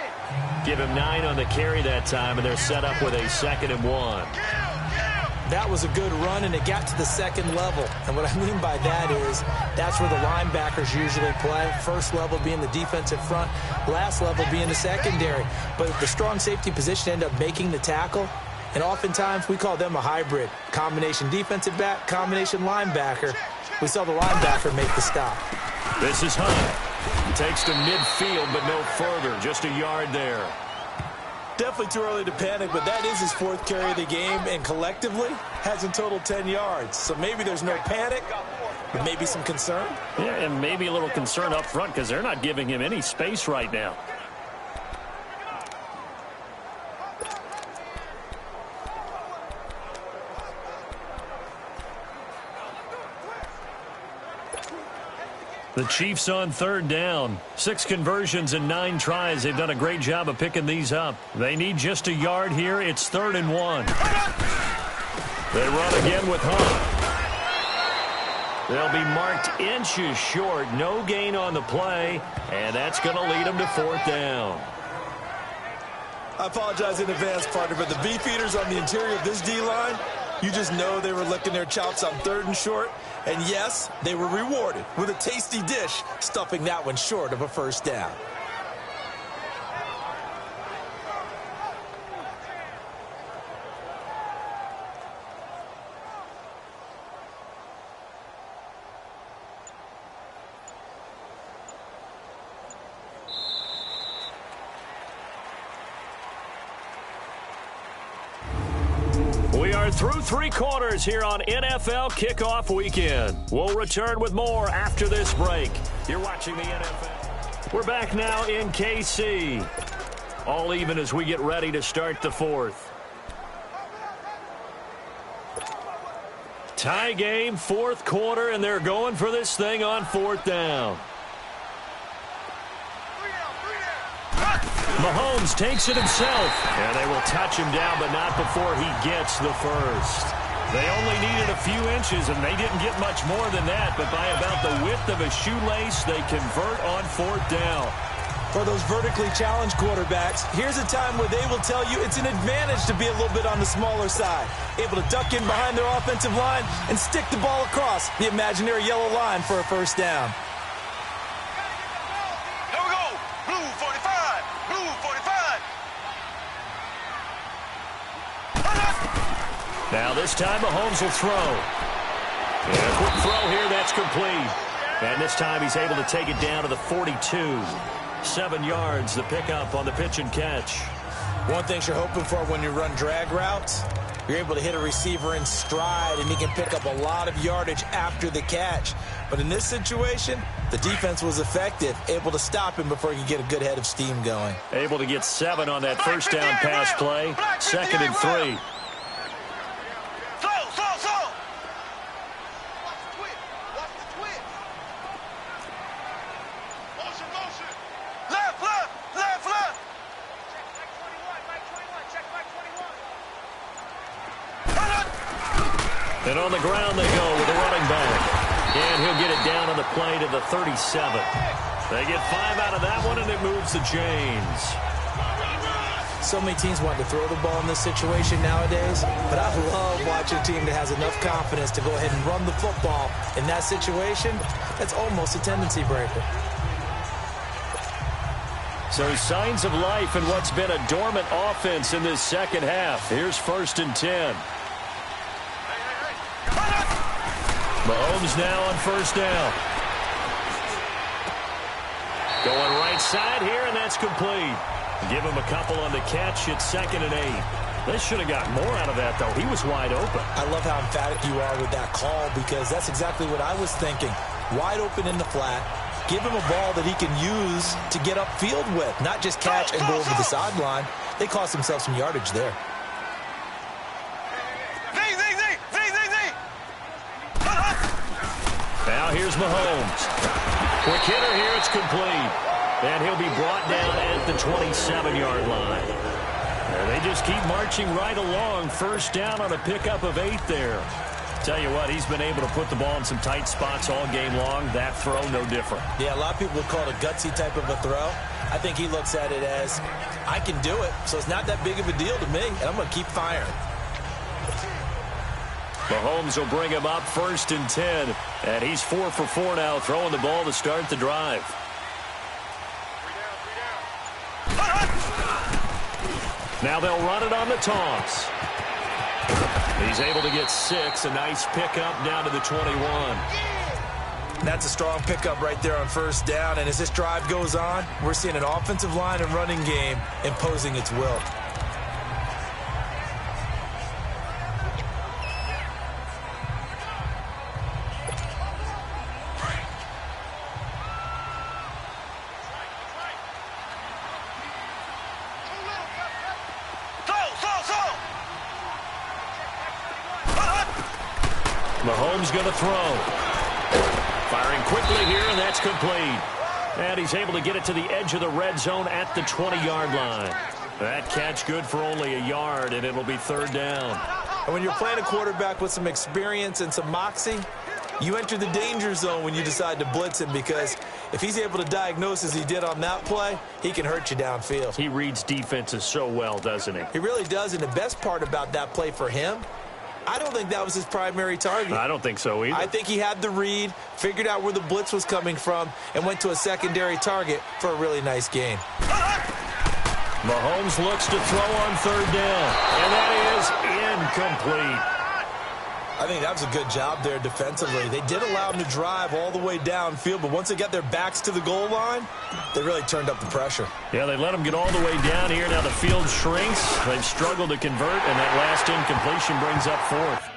Give him 9 on the carry that time, and they're set up with a 2nd and 1. That was a good run, and it got to the 2nd level. And what I mean by that is that's where the linebackers usually play. First level being the defensive front, last level being the secondary. But the strong safety position ended up making the tackle. And oftentimes we call them a hybrid. Combination defensive back, combination linebacker. We saw the linebacker make the stop. This is Hunt. Takes to midfield, but no further. Just a yard there. Definitely too early to panic, but that is his 4th carry of the game, and collectively has in total 10 yards. So maybe there's no panic, but maybe some concern. Yeah, and maybe a little concern up front because they're not giving him any space right now. The Chiefs on third down. 6 conversions and 9 tries. They've done a great job of picking these up. They need just a yard here. It's 3rd and 1. They run again with Hunt. They'll be marked inches short. No gain on the play, and that's going to lead them to 4th down. I apologize in advance, partner, but the beefeaters on the interior of this D-line, you just know they were licking their chops on 3rd and short. And yes, they were rewarded with a tasty dish, stuffing that one short of a 1st down. Through 3 quarters here on NFL Kickoff Weekend. We'll return with more after this break. You're watching the NFL. We're back now in KC. All even as we get ready to start the 4th. Tie game, 4th quarter, and they're going for this thing on 4th down. Mahomes takes it himself, and they will touch him down, but not before he gets the first. They only needed a few inches, and they didn't get much more than that, but by about the width of a shoelace, they convert on 4th down. For those vertically challenged quarterbacks, here's a time where they will tell you it's an advantage to be a little bit on the smaller side, able to duck in behind their offensive line and stick the ball across the imaginary yellow line for a 1st down. Now this time Mahomes will throw. And a quick throw here, that's complete. And this time he's able to take it down to the 42. 7 yards, the pickup on the pitch and catch. One thing you're hoping for when you run drag routes, you're able to hit a receiver in stride and he can pick up a lot of yardage after the catch. But in this situation, the defense was effective, able to stop him before he could get a good head of steam going. Able to get 7 on that 1st down pass play. 2nd and 3. And on the ground they go with the running back. And he'll get it down on the play to the 37. They get 5 out of that one, and it moves the chains. So many teams want to throw the ball in this situation nowadays, but I love watching a team that has enough confidence to go ahead and run the football. In that situation, that's almost a tendency breaker. So signs of life in what's been a dormant offense in this 2nd half. Here's 1st and 10. Mahomes now on 1st down. Going right side here, and that's complete. Give him a couple on the catch. It's 2nd and 8. They should have got more out of that, though. He was wide open. I love how emphatic you are with that call because that's exactly what I was thinking. Wide open in the flat. Give him a ball that he can use to get upfield with, not just catch and go over the sideline. They cost themselves some yardage there. Now here's Mahomes. Quick hitter here, it's complete. And he'll be brought down at the 27-yard line. And they just keep marching right along. 1st down on a pickup of 8 there. Tell you what, he's been able to put the ball in some tight spots all game long. That throw, no different. Yeah, a lot of people would call it a gutsy type of a throw. I think he looks at it as, I can do it, so it's not that big of a deal to me, and I'm going to keep firing. Mahomes will bring him up 1st and 10. And he's 4 for 4 now, throwing the ball to start the drive. Now they'll run it on the toss. He's able to get 6. A nice pickup down to the 21. That's a strong pickup right there on 1st down. And as this drive goes on, we're seeing an offensive line and running game imposing its will. Mahomes going to throw. Firing quickly here, and that's complete. And he's able to get it to the edge of the red zone at the 20-yard line. That catch good for only a yard, and it'll be third down. And when you're playing a quarterback with some experience and some moxie, you enter the danger zone when you decide to blitz him, because if he's able to diagnose as he did on that play, he can hurt you downfield. He reads defenses so well, doesn't he? He really does, and the best part about that play for him, I don't think that was his primary target. I don't think so either. I think he had the read, figured out where the blitz was coming from, and went to a secondary target for a really nice gain. Mahomes looks to throw on third down, and that is incomplete. I think that was a good job there defensively. They did allow him to drive all the way downfield, but once they got their backs to the goal line, they really turned up the pressure. Yeah, they let him get all the way down here. Now the field shrinks. They've struggled to convert, and that last incompletion brings up fourth.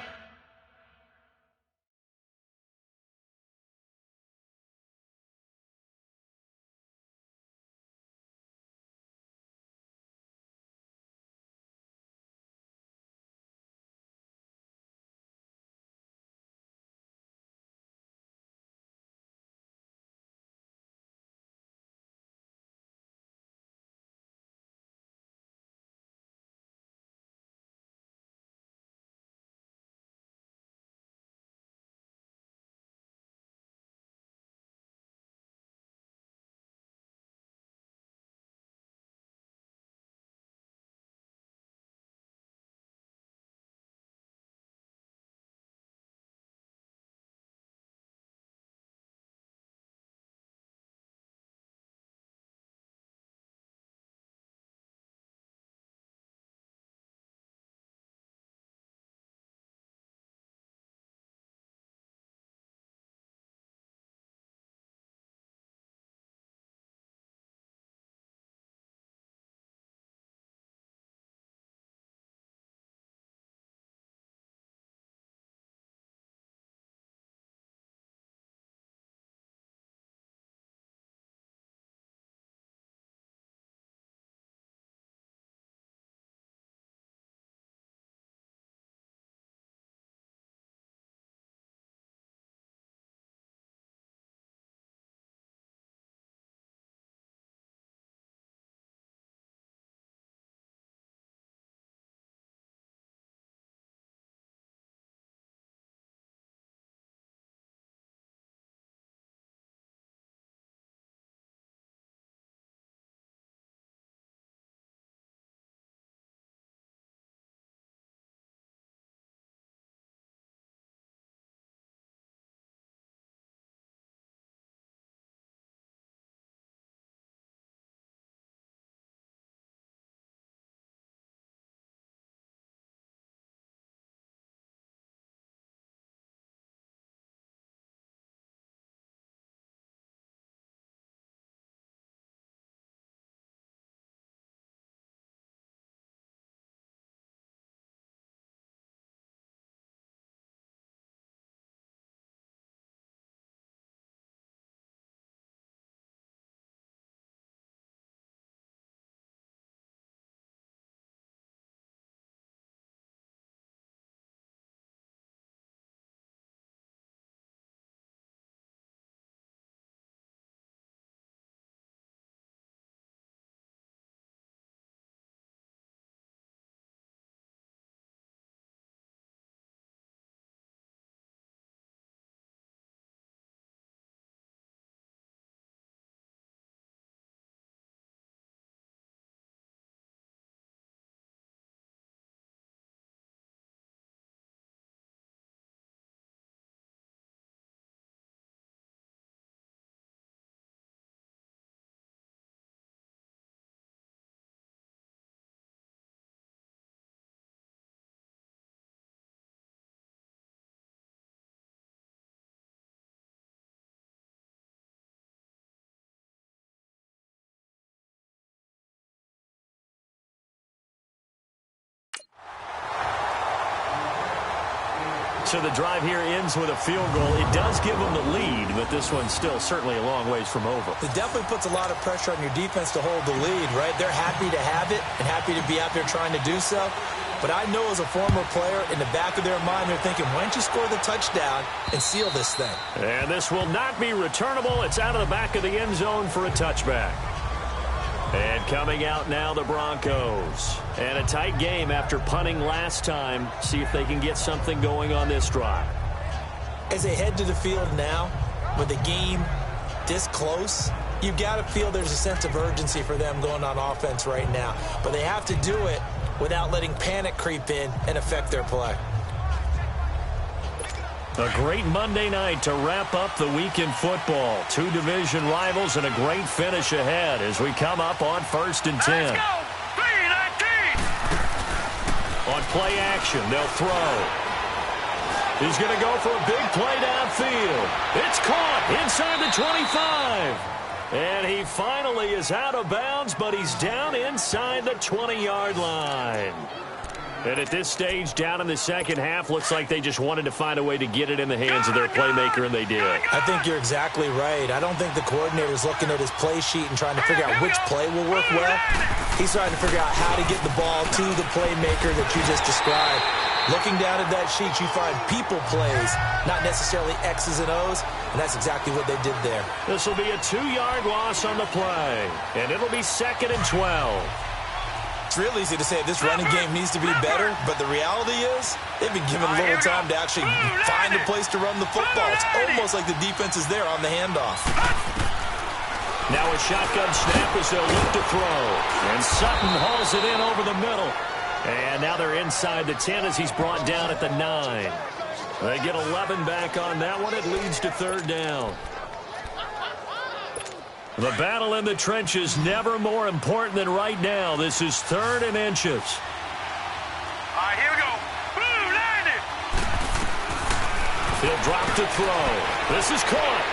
So the drive here ends with a field goal. It does give them the lead, but this one's still certainly a long ways from over. It definitely puts a lot of pressure on your defense to hold the lead, right? They're happy to have it and happy to be out there trying to do so. But I know as a former player, in the back of their mind, they're thinking, why don't you score the touchdown and seal this thing? And this will not be returnable. It's out of the back of the end zone for a touchback. And coming out now, the Broncos. And a tight game after punting last time. See if they can get something going on this drive. As they head to the field now, with the game this close, you've got to feel there's a sense of urgency for them going on offense right now. But they have to do it without letting panic creep in and affect their play. A great Monday night to wrap up the week in football. Two division rivals and a great finish ahead as we come up on 1st and 10. Let's go! 3-19! On play action, they'll throw. He's going to go for a big play downfield. It's caught inside the 25. And he finally is out of bounds, but he's down inside the 20-yard line. And at this stage, down in the second half, looks like they just wanted to find a way to get it in the hands of their playmaker, and they did. I think you're exactly right. I don't think the coordinator's looking at his play sheet and trying to figure out which play will work well. He's trying to figure out how to get the ball to the playmaker that you just described. Looking down at that sheet, you find people plays, not necessarily X's and O's, and that's exactly what they did there. This will be a 2-yard loss on the play, and it'll be 2nd and 12. It's real easy to say this running game needs to be better, but the reality is they've been given little time to actually find a place to run the football. It's almost like the defense is there on the handoff. Now a shotgun snap as they'll look to throw. And Sutton hauls it in over the middle. And now they're inside the 10 as he's brought down at the 9. They get 11 back on that one. It leads to 3rd down. The battle in the trenches never more important than right now. This is 3rd and inches. All right, here we go. Boom, landed. He'll drop to throw. This is caught.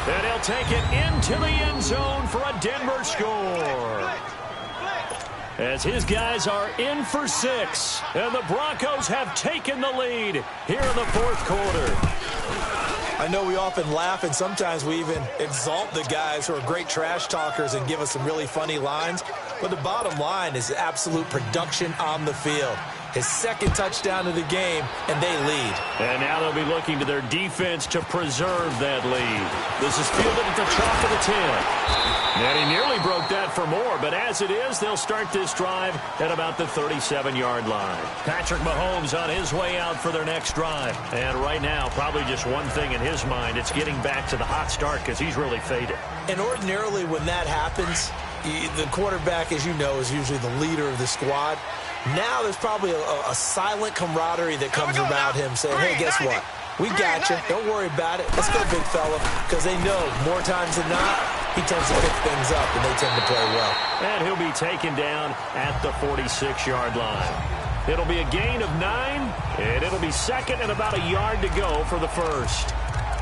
And he'll take it into the end zone for a Denver score. As his guys are in for 6. And the Broncos have taken the lead here in the 4th quarter. I know we often laugh, and sometimes we even exalt the guys who are great trash talkers and give us some really funny lines. But the bottom line is absolute production on the field. His 2nd touchdown of the game, and they lead. And now they'll be looking to their defense to preserve that lead. This is fielded at the top of the 10. And he nearly broke that for more, but as it is, they'll start this drive at about the 37-yard line. Patrick Mahomes on his way out for their next drive. And right now, probably just one thing in his mind, it's getting back to the hot start because he's really faded. And ordinarily when that happens, the quarterback, as you know, is usually the leader of the squad. Now there's probably a silent camaraderie that comes about him saying, hey, guess what? We got you. Don't worry about it. Let's go, big fella. Because they know more times than not, he tends to pick things up, and they tend to play well. And he'll be taken down at the 46-yard line. It'll be a gain of 9, and it'll be 2nd and about a yard to go for the 1st.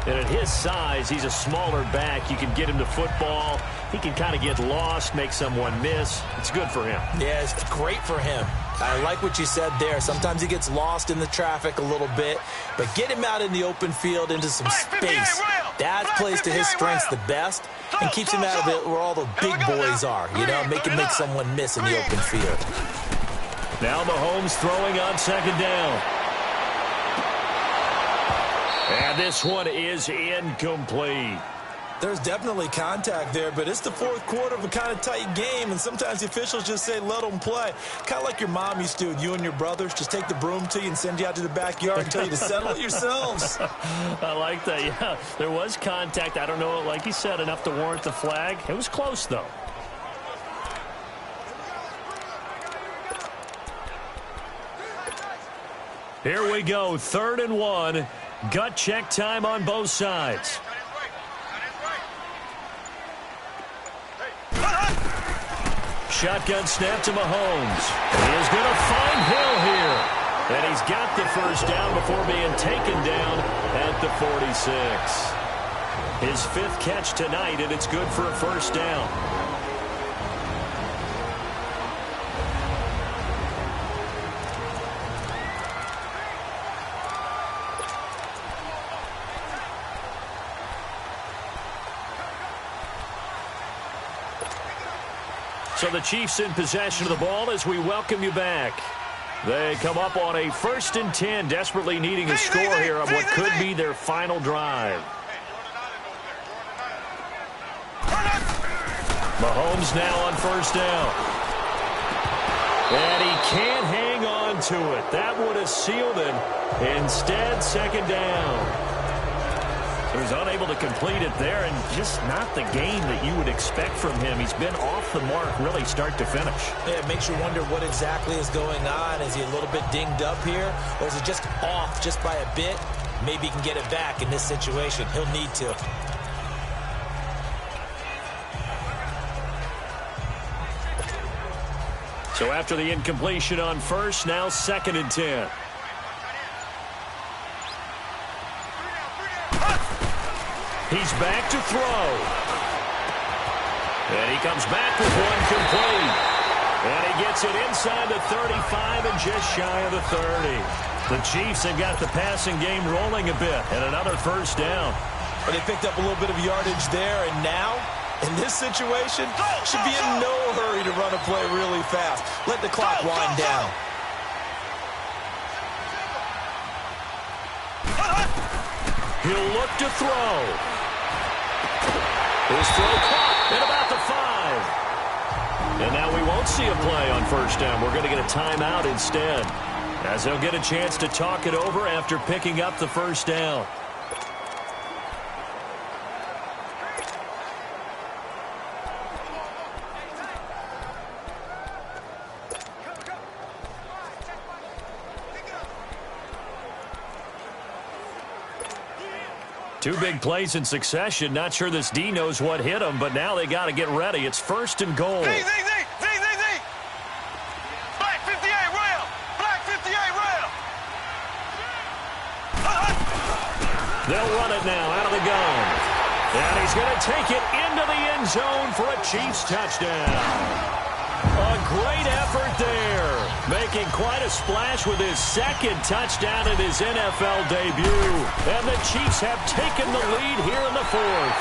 And at his size, he's a smaller back. You can get him to football. He can kind of get lost, make someone miss. It's good for him. Yeah, it's great for him. I like what you said there. Sometimes he gets lost in the traffic a little bit, but get him out in the open field into some space. That plays to his strengths the best and keeps him out of it where all the big boys are, you know, make someone miss in the open field. Now Mahomes throwing on 2nd down. And this one is incomplete. There's definitely contact there, but it's the 4th quarter of a kind of tight game, and sometimes the officials just say, let them play. Kind of like your mom used to with you and your brothers. Just take the broom to you and send you out to the backyard and tell you to settle it yourselves. I like that, yeah. There was contact. I don't know, like you said, enough to warrant the flag. It was close, though. Here we go, 3rd and 1. Gut check time on both sides. Shotgun snap to Mahomes. He is going to find Hill here. And he's got the 1st down before being taken down at the 46. His 5th catch tonight, and it's good for a 1st down. So the Chiefs in possession of the ball as we welcome you back. They come up on a 1st and 10, desperately needing a score here on what could be their final drive. Mahomes now on 1st down. And he can't hang on to it. That would have sealed it. Instead, 2nd down. He was unable to complete it there, and just not the game that you would expect from him. He's been off the mark really start to finish. Yeah, it makes you wonder what exactly is going on. Is he a little bit dinged up here, or is it just off just by a bit? Maybe he can get it back in this situation. He'll need to. So after the incompletion on 1st, now 2nd and 10. He's back to throw. And he comes back with one complete. And he gets it inside the 35 and just shy of the 30. The Chiefs have got the passing game rolling a bit. And another 1st down. But they picked up a little bit of yardage there. And now, in this situation, should be in no hurry to run a play really fast. Let the clock wind down. He'll look to throw. His throw caught at about the 5. And now we won't see a play on 1st down. We're going to get a timeout instead, as they'll get a chance to talk it over after picking up the 1st down. Two big plays in succession. Not sure this D knows what hit him, but now they got to get ready. It's 1st and goal. Z. Black 58 rail. Black 58 rail. They'll run it now out of the gun. And he's going to take it into the end zone for a Chiefs touchdown. A great effort there, making quite a splash with his 2nd touchdown in his NFL debut. And the Chiefs have taken the lead here in the 4th.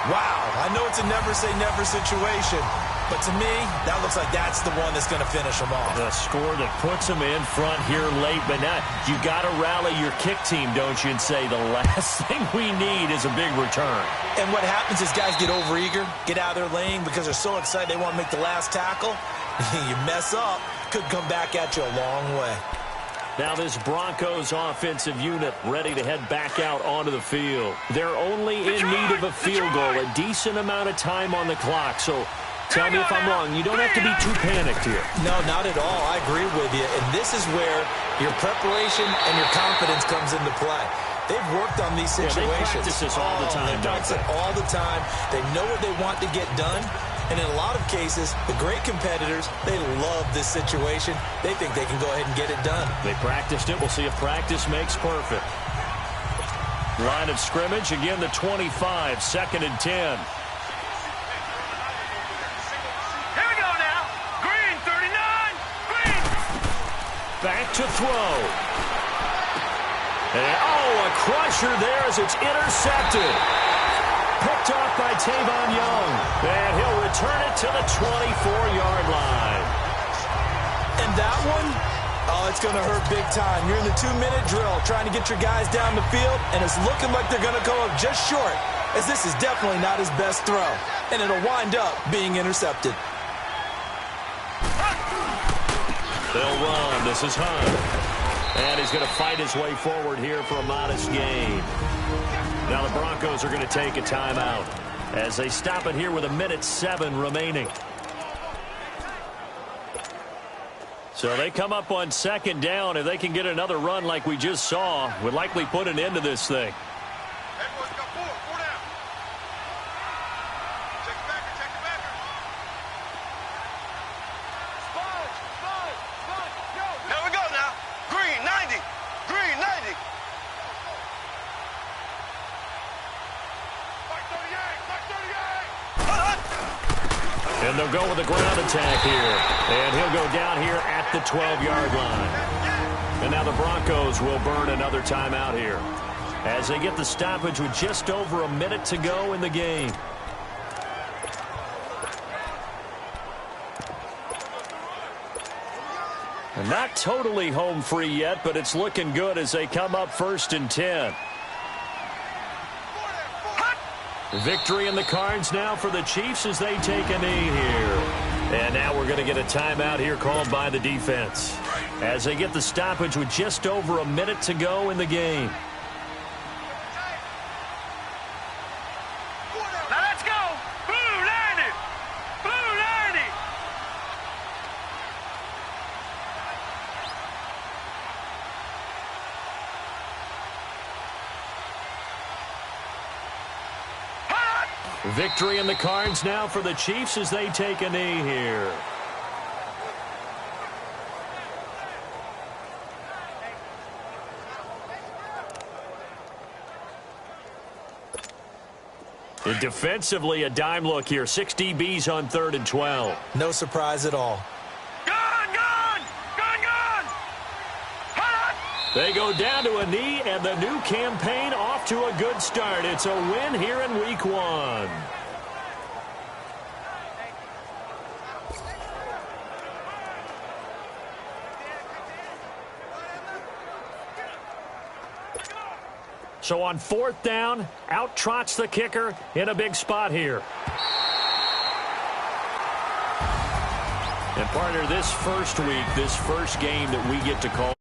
Wow, I know it's a never-say-never situation, but to me, that looks like that's the one that's going to finish them off. The score that puts them in front here late, but now you got to rally your kick team, don't you, and say the last thing we need is a big return. And what happens is guys get overeager, get out of their lane because they're so excited they want to make the last tackle. You mess up, could come back at you a long way. Now this Broncos offensive unit ready to head back out onto the field. They're only in need of a field goal, a decent amount of time on the clock. So tell me if I'm wrong. You don't have to be too panicked here. No, not at all. I agree with you. And this is where your preparation and your confidence comes into play. They've worked on these situations. Yeah, they practice this all the time, They practice it all the time. They know what they want to get done. And in a lot of cases, the great competitors, they love this situation. They think they can go ahead and get it done. They practiced it. We'll see if practice makes perfect. Line of scrimmage, again the 25, 2nd and 10. Here we go now. Green 39. Green. Back to throw. And, a crusher there as it's intercepted. Picked off by Tavon Young. And he'll return it to the 24-yard line. And that one, it's going to hurt big time. You're in the 2-minute drill trying to get your guys down the field, and it's looking like they're going to go up just short, as this is definitely not his best throw. And it'll wind up being intercepted. They'll run. This is Hunt. And he's going to fight his way forward here for a modest gain. Now the Broncos are going to take a timeout as they stop it here with 1:07 remaining. So they come up on 2nd down. If they can get another run like we just saw, would likely put an end to this thing. Everyone's got four down. Check the backer, check the backer. Sponge, go. There we go now. Green 90. Green 90. And they'll go with a ground attack here. And he'll go down here at the 12-yard line. And now the Broncos will burn another timeout here as they get the stoppage with just over a minute to go in the game. And not totally home free yet, but it's looking good as they come up 1st and 10. Victory in the cards now for the Chiefs as they take a knee here. And now we're going to get a timeout here called by the defense as they get the stoppage with just over a minute to go in the game. Now let's go. Blue, learn it. Blue, learn it. Victory in the cards now for the Chiefs as they take a knee here. And defensively, a dime look here. 6 DBs on 3rd and 12. No surprise at all. Gone, gone. Gone, gone. They go down to a knee, and the new campaign off to a good start. It's a win here in Week 1. So on 4th down, out trots the kicker in a big spot here. And partner, this first week, this first game that we get to call